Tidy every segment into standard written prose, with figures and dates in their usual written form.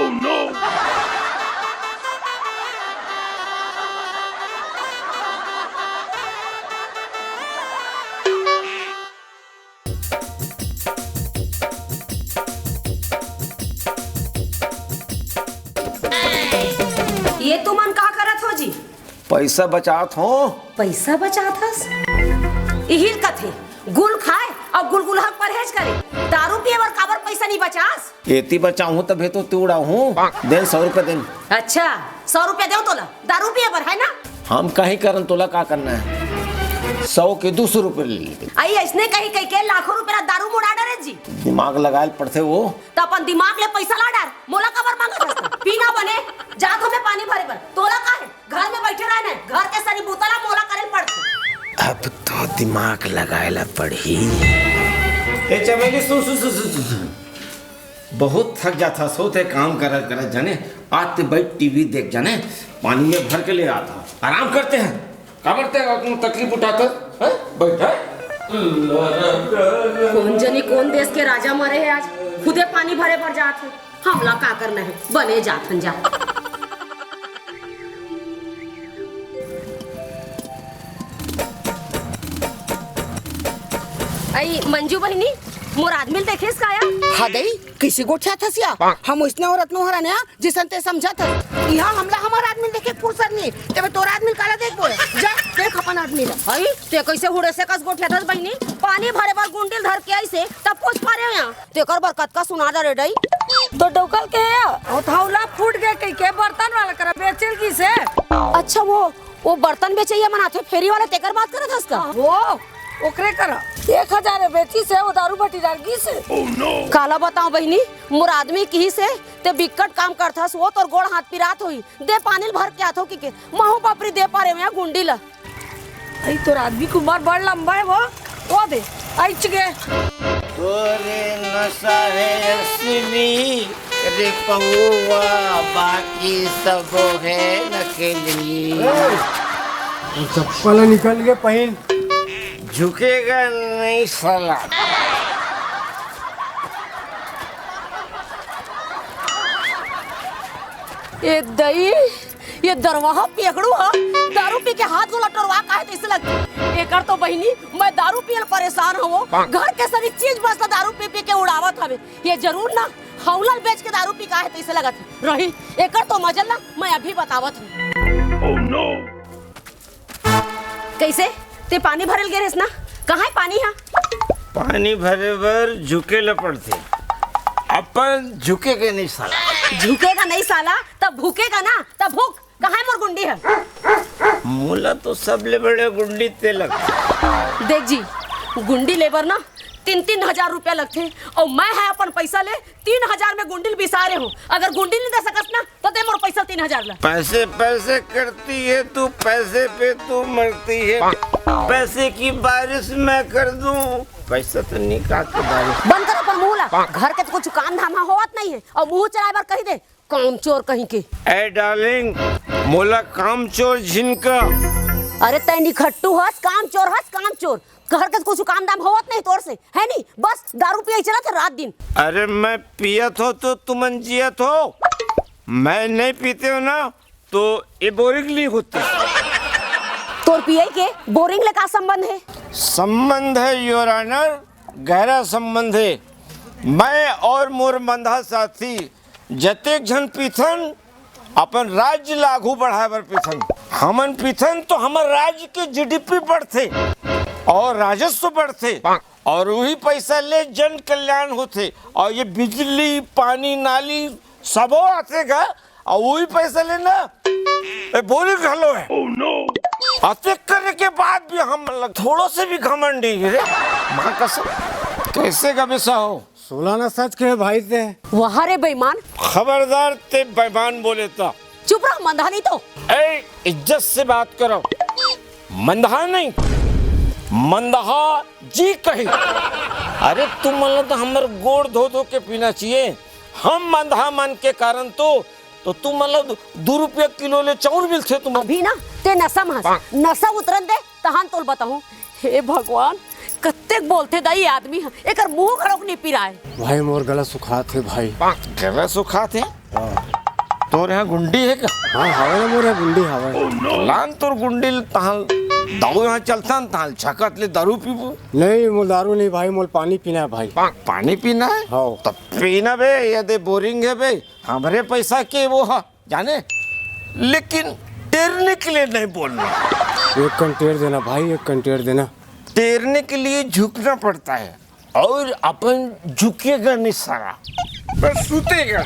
ये तू मन का करत हो जी? पैसा बचात हो। पैसा बचात हस? इहिल कथे गुल खाए और गुलगुला परहेज करे, दारू पिए बर काबर पैसा नहीं बचास? एती बचाऊं तबे तो तू उड़ाऊं। दे 100 रुपए दे। अच्छा 100 रुपया दे तोला दारू पिए बर, है ना? हम कहीं करन तोला का करना है? 100 के 200 रुपए ले ली। आई ऐसने कहीं कहीं के लाखों रुपया दारू मुड़ा डरे जी। दिमाग लगाए पड़ते वो तो अपन दिमाग ले पैसा ला डार, मोला काबर मांगत हस? पीना बने जात हमें पानी भरे बर, तोला का है घर में बैठे रहना, घर के सारी बोतला मोला करे पड़ते। अब तो दिमाग लगाएला पड़ी। ए चमेली सुन बहुत थक जाता, सोते काम करत करत जाने। आज ते बैठ टीवी देख जाने, पानी में भर के ले आता, आराम करते हैं। क्या करते हैं तकलीफ उठाकर? बैठा कौन जनी कौन देश के राजा मरे है आज, खुदे पानी भरे पर जात है। हमला का करना है, बने जात हन जा। आई मंजू बहिनी मोर आदमी देखेस काया? हाँ दई किसी गोठा थसिया हम उसने औरत नो हराने जिसन ते समझत यहां हमला हमार आदमी देखे फुर्सत नहीं तबे तोर आदमी काला देख बोले जा देख अपन आदमी ला। आई ते कैसे हुड़े से कस गोठा थस बहिनी, पानी भरे बार गुंडिल धर के आई से तब कुछ पारे यहां तेकर बरकत का सुना डरे डई तो डोकल के है थौला फूट गए कई के बर्तन वाला करा बेचल की से। अच्छा वो बर्तन बेचैया मनाथे फेरी वाला तेकर बात करत हस का? वो ओकरे करा 1000 बेची से वो दारू बटी डाल की से। काला बताओ बहिनी मोर आदमी की से ते बिकट काम करथस, वो तोर गोड़ हाथ पिरात होई दे पानी भर के आथो की के महू पापरी दे पारे में गुंडी ला। आई तोर आदमी कुमार बड़ लंबा है वो दे आइच गे तोरे नशा है असली रे पहुआ, बाकी सब है नकली। चप्पल निकल के पहन, झुकेगा नहीं साला। ये दई ये दरवाहा पेकड़ू हा, दारू पी के हाथ गोला टरवा काहे तैसे लगती? एकर तो बहिनी मैं दारू पियल परेशान हूँ, घर के सारी चीज बस तो दारू पी पी के उड़ावत हवे। ये जरूर ना हौलल बेच के दारू पी काहे तैसे लगत रही, एकर तो मजल ना मैं अभी बतावत हूँ। Oh no. कैसे ते पानी भरल गे रेस ना, कहाँ है पानी? हा पानी भरे बर झुके ल पड़ते, अपन झुके के नहीं साला। झुकेगा नहीं साला तब भूखेगा ना, तब भूख कहाँ है मोर गुंडी है? मूला तो सब ले बड़े गुंडी ते लगते। देख जी गुंडी लेबर ना 3-3 हजार रुपया लगते और मैं है अपन पैसा ले 3000 में गुंडिल बिसारे हूँ। अगर गुंडिल नहीं दे सकस ना तो दे मोर पैसा 3000 ला। पैसे पैसे करती है तू, पैसे पे तू मरती है। पैसे की बारिश मैं कर दूं, पैसा तो निकाल के बारिश। बंद कर अपन मुँह ला, घर के तो कुछ काम धामा होत नहीं है और मुँह चलाए बार कही दे काम चोर कहीं के। ए डार्लिंग मोला काम चोर झिनका। अरे तै निखट्टू हस, काम चोर हस, काम चोर। घर के कुछ काम दाम होत नहीं तोर से, है नहीं बस दारू पिया चला था रात दिन। अरे मैं पियत हो तो तुमन जियत हो, मैं नहीं पीते हो ना तो ये बोरिंग नहीं होते। तोर पिए के बोरिंग ले का संबंध है? संबंध है योर ऑनर, गहरा संबंध है। मैं और मोर मंधा साथी जतेक जन पीथन अपन राज्य लागू बढ़ाए बर पीथन। हमन पीथन तो हमारे राज्य के जीडीपी बढ़ते और राजस्व बढ़ते और वही पैसा ले जन कल्याण होते और ये बिजली पानी नाली सबो आतेगा और वही पैसा लेना बोली घलो है। अतेक करने के बाद भी हम थोड़ो से भी घमंडी रे मां कसम। कैसे का विषय हो? 16 ना सच के भाई थे। वहाँ रे बेईमान, खबरदार ते बेईमान बोले तो चुप रह मंदा नहीं तो। ए इज्जत से बात करो, मंदहा नहीं मंदहा जी कही। अरे तुम मतलब तो हमारे गोड़ धो धो के पीना चाहिए, हम मंदहा मन के कारण तो तुम मतलब 2 रुपया किलो ले चाउर मिलते तुम। अभी ना ते नशा महस नशा उतरन दे तहान तोल बताऊं। हे भगवान कत्तेक बोलते दाई आदमी एकर मुंह खड़क नहीं पी रहा है। भाई मोर गला सुखा थे भाई। गला सुखा थे तोर यहाँ गुंडी है क्या? हाँ हवे ना मोरे गुंडी हवे। लान तोर गुंडी तहाल दाऊ यहाँ चलता न तहाल छकत ले दारू पीबो। नहीं मोल दारू नहीं भाई, मोल पानी पीना है भाई। पानी पीना है? हाँ। तब पीना बे, ये दे बोरिंग है बे, हमरे पैसा के वो है जाने, लेकिन तैरने के लिए नहीं बोलना। एक कंटेर देना भाई, एक कंटेर देना। तैरने के लिए झुकना पड़ता है और अपन झुकेगा नहीं सारा, बस सूतेगा।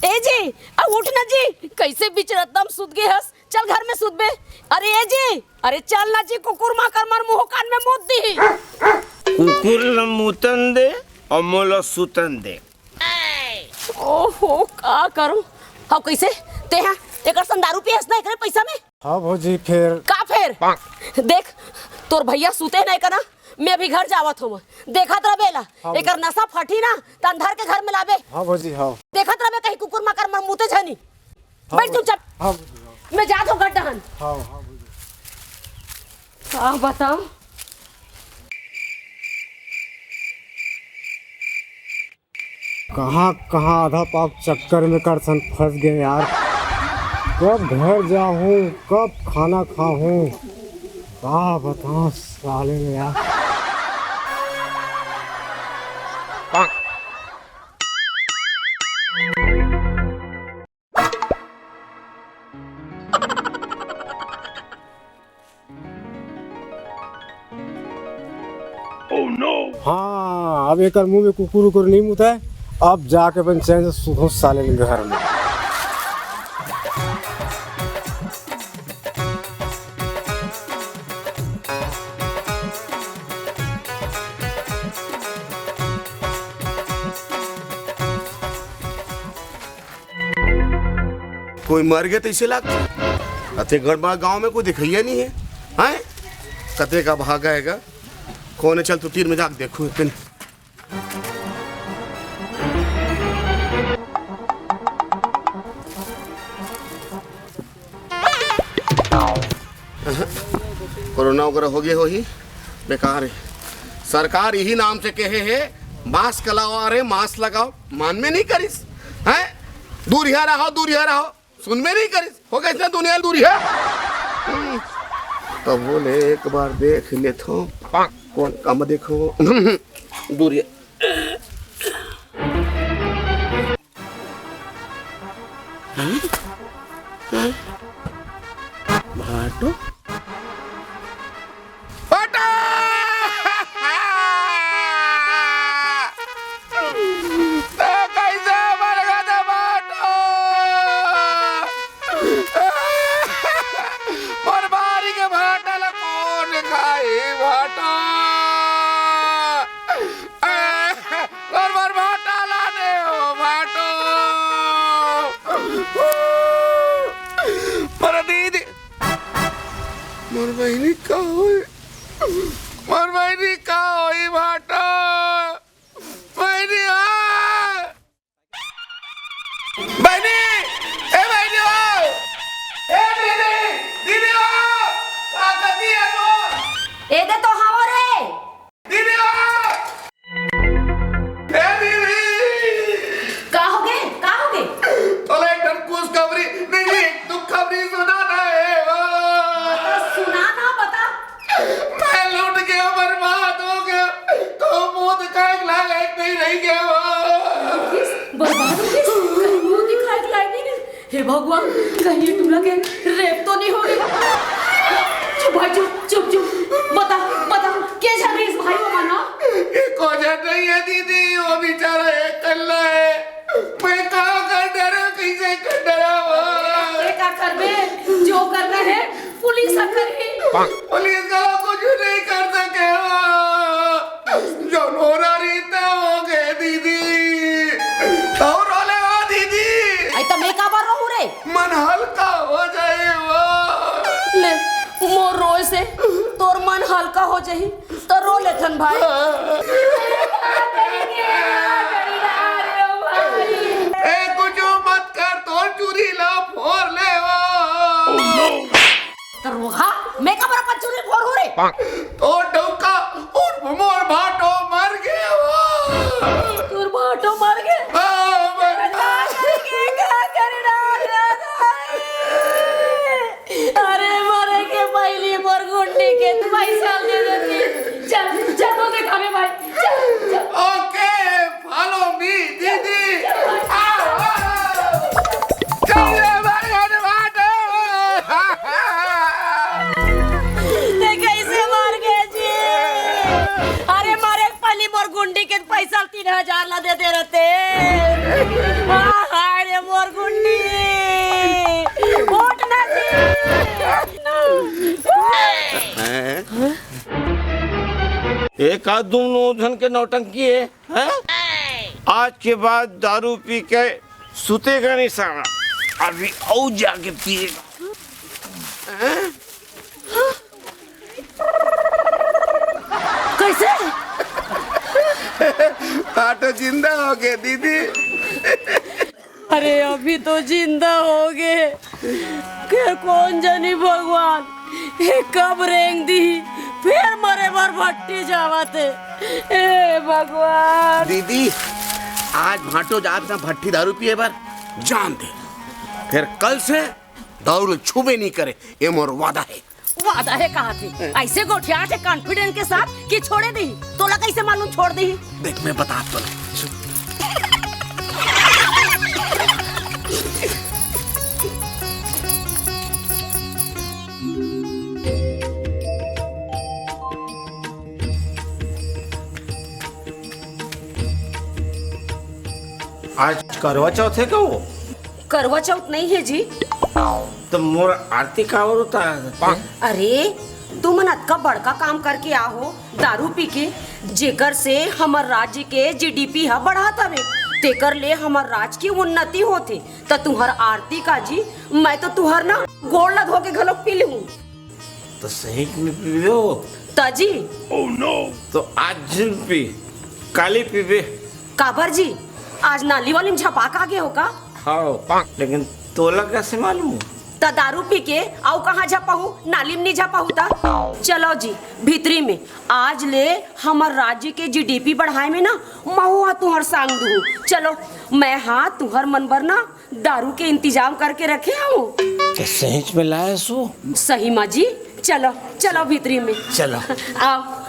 ए जी अब उठना जी, कैसे बीच रत्तम सुत गए हस, चल घर में सुत बे। अरे ए जी, अरे चल ना जी, कुकुर माँ कर मार मुँह कान में मुत दी। कुकुर ल मुतन दे और मोला सुतन दे। ओहो का करूं, हाँ कैसे ते हैं एक दारू पियस ना एकरे पैसा में। हाँ भौजी फिर का फिर देख तोर भैया सुते नहीं कना, मैं अभी घर जावत हूँ, देखत रह बेला एकर नशा फटी ना त अंधार के घर में लाबे। हाँ भौजी हाँ। देखत रह बे कहीं कुकुर मकर मर मुते छनी। बैठ तू चुप, हाँ मैं जात हूँ गड्ढान। हाँ हाँ भौजी। हाँ बताओ। कहाँ कहाँ आधा पाप चक्कर में कर सन फंस गए यार। कब घर जाऊँ, कब खाना खाऊँ, क्या बताऊँ साले में यार। हाँ अब एक मुंह में कुकुर उकुर नहीं मुता है, अब जाके अपन चैन से सुधो साले में घर में। कोई मर गया तो इसे लाग अते गड़बड़ गांव में कोई दिखैया नहीं है, हैं कते का भागा हैगा कौन है? चल तू तीर में जाके देखो पिन। कोरोना वगैरह हो गया हो ही बेकार है। सरकार यही नाम से कहे है मास्क लगाओ, अरे मास्क लगाओ, मान में नहीं करिस हैं, दूर रहो सुन में नहीं करिस, हो गया इतना दुनिया दूरी है। तब बोले एक बार देख ले तो कौन काम देखो दूरी भाटो भगवान कहीं टूला के रेप तो नहीं हो गई। चुप भाई चुप बता क्या जाने इस भाई को माना? ये कोजा नहीं है दीदी, वो बेचारा एक कल्ला है, मैं कहाँ कर डरा कैसे कर डरा वो क्या कर बे, जो करना है पुलिस करेगी। पुलिस का कुछ नहीं कर सके हो, जो नोरा रीता हो गए दीदी तो रोले हो दीदी। आई तो मैं का बार रहूं रे, मन हल्का हो जाए वो ले मोर रोए से तोर मन हल्का हो जाही तो रो लेथन भाई। ए कुछ मत कर, तोर चूरी ला फोड़ ले वो तो रोहा मैं का बराबर चूरी फोड़ हो रे, तो डौका और मोर भाटो मर गए वो। गुंडी के पैसा 3000 ला दे रहते। हाय रे मोर गुंडी वोट ना एक आध दोनों धन के नौटंकी है? आज के बाद दारू पी के सुतेगा नहीं सारा, अभी और जाके पिएगा। कैसे? तो जिंदा हो गए दीदी। अरे अभी तो जिंदा हो गए के कौन जानी भगवान ये कब रेंग दी फिर मरे भर भट्टी जावते। ए भगवान दीदी आज भाटो जात ना भट्टी दारू पिए बार जान दे, फिर कल से दारू छुबे नहीं करे, ये मोर वादा है। वादा है कहा थी ऐसे गोठिया से कॉन्फिडेंस के साथ कि छोड़े दी तोला कैसे मालूम छोड़ दी? देख मैं बता तो आज करवा चौथ है का वो? करवा चौथ नहीं है जी। तो मोर आरती का और होता है। अरे तुम अतका बड़का काम करके आहो दारू पी के, जेकर से हमर राज्य के जीडीपी हा बढ़ात हवे, तेकर ले हमर राज्य की उन्नति होथे। त तुहर आरती का जी मैं तो तुहर ना गोड़ लग होके घलोक पी लूं। तो सही में पीबे ताजी तो आज पी, काली पीबे। काबर जी आज नाली वाली में झपाक आ गए हो का? हाँ, लेकिन तोला कैसे मालूम? त दारू पी के आउ कहाँ झपाहू, नाली में नहीं झपाहू ता? चलो जी भीतरी में आज ले हमर राज्य के जीडीपी बढ़ाए में ना महुआ तुहर सांग दू। चलो मैं हाँ तुहर मन बर ना दारू के इंतजाम करके रखे हूँ। सही में लाया सो? सही माँ जी, चलो चलो भीतरी में चलो आओ।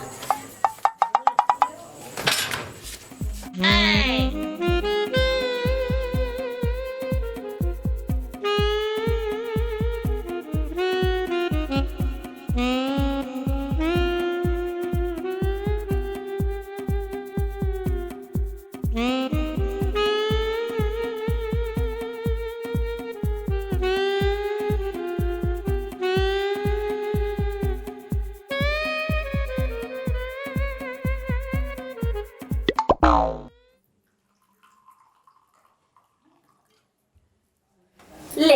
ले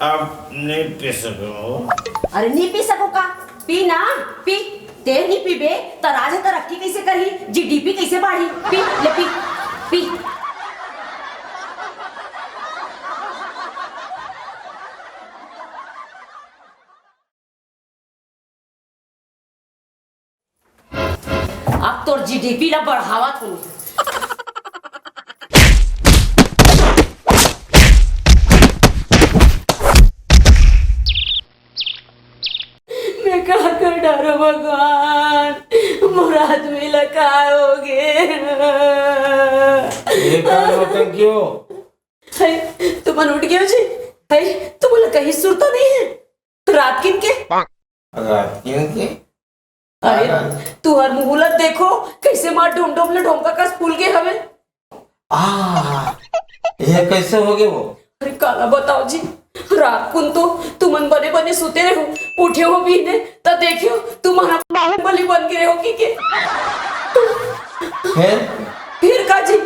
अब नहीं पी सको। अरे नहीं पी सको का? पी ना पी, तेर नहीं पीबे तो राज तरक्की कैसे करी, जीडीपी कैसे बढ़ी? पी ले पी पी। अब तो जीडीपी ला बढ़ावा तू। मैं कहा कर डरो भगवान, मुराद में लगा होगे। क्यों? तुम उठ गए जी? तुम बोला कहीं सुर तो नहीं है? रात किन के? अरे तू हर मुहूर्त देखो कैसे मार ढोम ढोम ले ढोमका का फूल के हवे। ये कैसे हो गए वो? अरे काला बताओ जी, रात कुन तो तुमन बने बने सोते रहो, उठे हो भी ने तो देखियो तुम्हारा बाहुबली बन गए हो के। फिर का जी?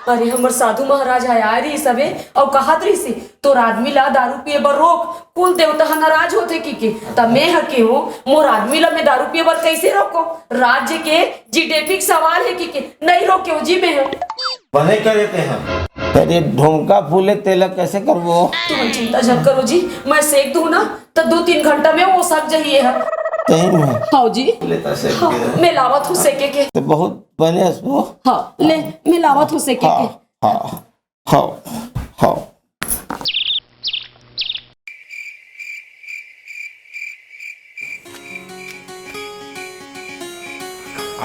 अरे हमर साधु महाराज आया रही सबे और कहत रही सी तो आदमी ला दारू पिए बर रोक, कुल देवता नाराज होते की तब मैं हके हो मोर आदमी ला मैं दारू पिए बर कैसे रोको? राज्य के जीडीपी सवाल है की नहीं रोके जी मैं बने करे थे हम। तेरे ढोंका फूले तेला कैसे करबो? तुम चिंता जब करो जी, मैं सेक दूं ना तो 2-3 घंटा में वो सब जहिए है। हाँ जी लेता से हाँ, मैं लावत हूँ सेके के। तो बहुत बने इसको। हाँ ले मैं लावत हूँ सेके के। हाँ हाँ हाँ।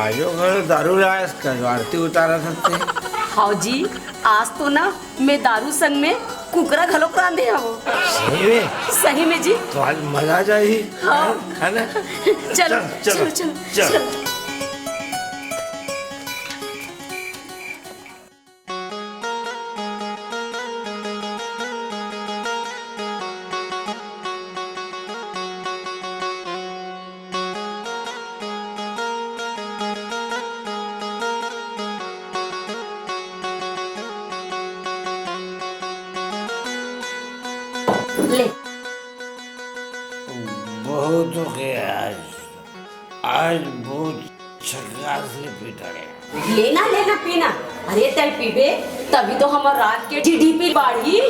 आजो घर दारू लाया इसका आरती उतारा सकते। हाँ जी आज तो ना मैं दारू संग में कुकरा घलोक रांधे हो। सही में सही में जी। तो आज मजा आ जाए हाँ। है ना। चलो चलो, चलो चलो चलो। चलो। ले बहुत हो गया आज बहुत झकास से पीटा गया। लेना लेना पीना। अरे तय पीबे तभी तो हमार रात के जीडीपी बढ़ी।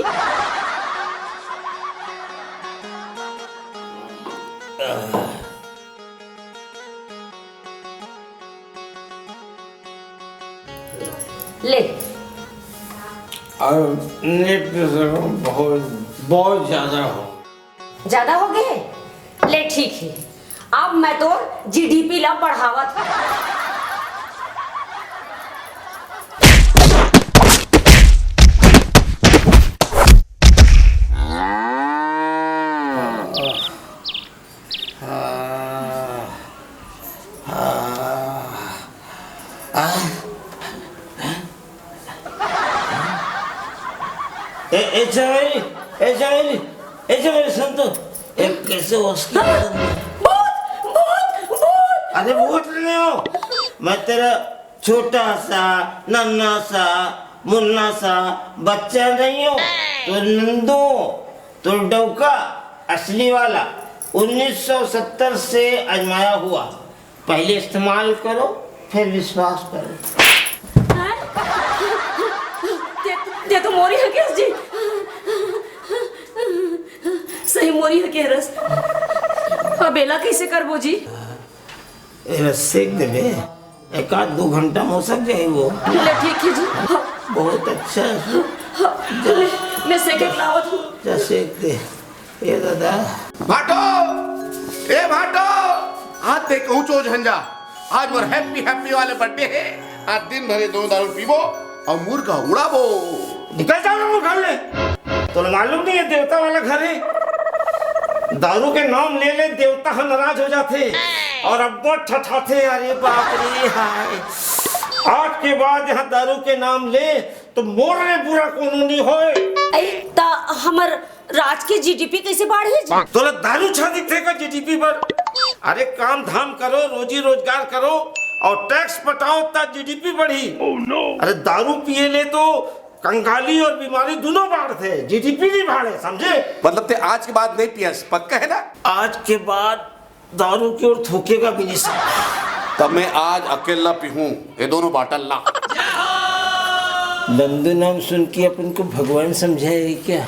ले और नेट पे बहुत बहुत ज्यादा हो। ज्यादा हो गए। ले ठीक है, अब मैं तो जीडीपी ला बढ़ावा था। सुन तो एक कैसे उसकी अरे भूत नहीं हो, मैं तेरा छोटा सा नन्हा सा मुन्ना सा बच्चा नहीं हो। तो नंदू तो डौका असली वाला 1970 से आजमाया हुआ। पहले इस्तेमाल करो फिर विश्वास करो। दे तो मोरी है केस जी। सही मोरी है के रस। अबेला कैसे करबो जी? सेक दे बे, एक आध 2 घंटा में हो सक जाए वो। ले ठीक है जी। बहुत अच्छा मैं सेके लावत हूँ। जा सेक दे। ये दादा भाटो, ए भाटो, आज देख ऊंचो झंझा। आज मोर हैप्पी हैप्पी वाले बर्थडे है। आज दिन भरे 2 दारू पीबो और मुर्गा उड़ाबो। निकल जाओ ना वो घर ले। तो मालूम नहीं है देवता वाला घर है। दारू के नाम ले ले देवता हम नाराज हो जाते और अब बहुत ठठाते। अरे बाप रे हाय, आज के बाद यहाँ दारू के नाम ले तो मोरने पूरा कानूनी होए। ता हमर राज के जीडीपी कैसे बढ़े जी? तो दारू छा दिखेगा जीडीपी पर। अरे काम धाम करो, रोजी रोजगार करो और टैक्स पटाओ तब जीडीपी बढ़ी। अरे दारू पिए ले तो कंगाली और बीमारी दोनों बढ़ते, जीडीपी नहीं बढ़े, समझे? मतलब ते आज के बाद नहीं पियस, पक्का है ना? आज के बाद दारू की ओर थूकेगा भी नहीं। तब मैं आज अकेला पीहूं, ये दोनों बाटल ला। नंदू नाम सुन के अपन को भगवान समझाए क्या?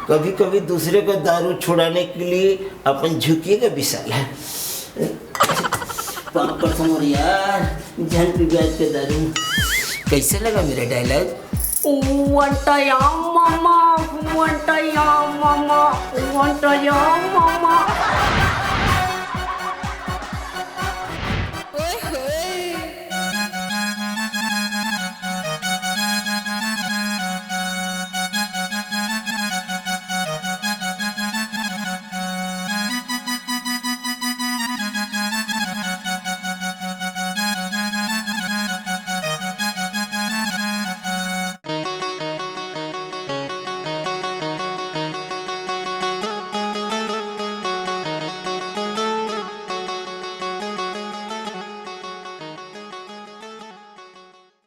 कभी कभी दूसरे को दारू छुड़ाने के लिए अपन झुकेगा भी साला। पापड़ समोर यार, जान पी ब्याज के दारू। कैसे लगा मेरा डायलॉग? वंटया मामा, वंटया मामा, वंटया मामा।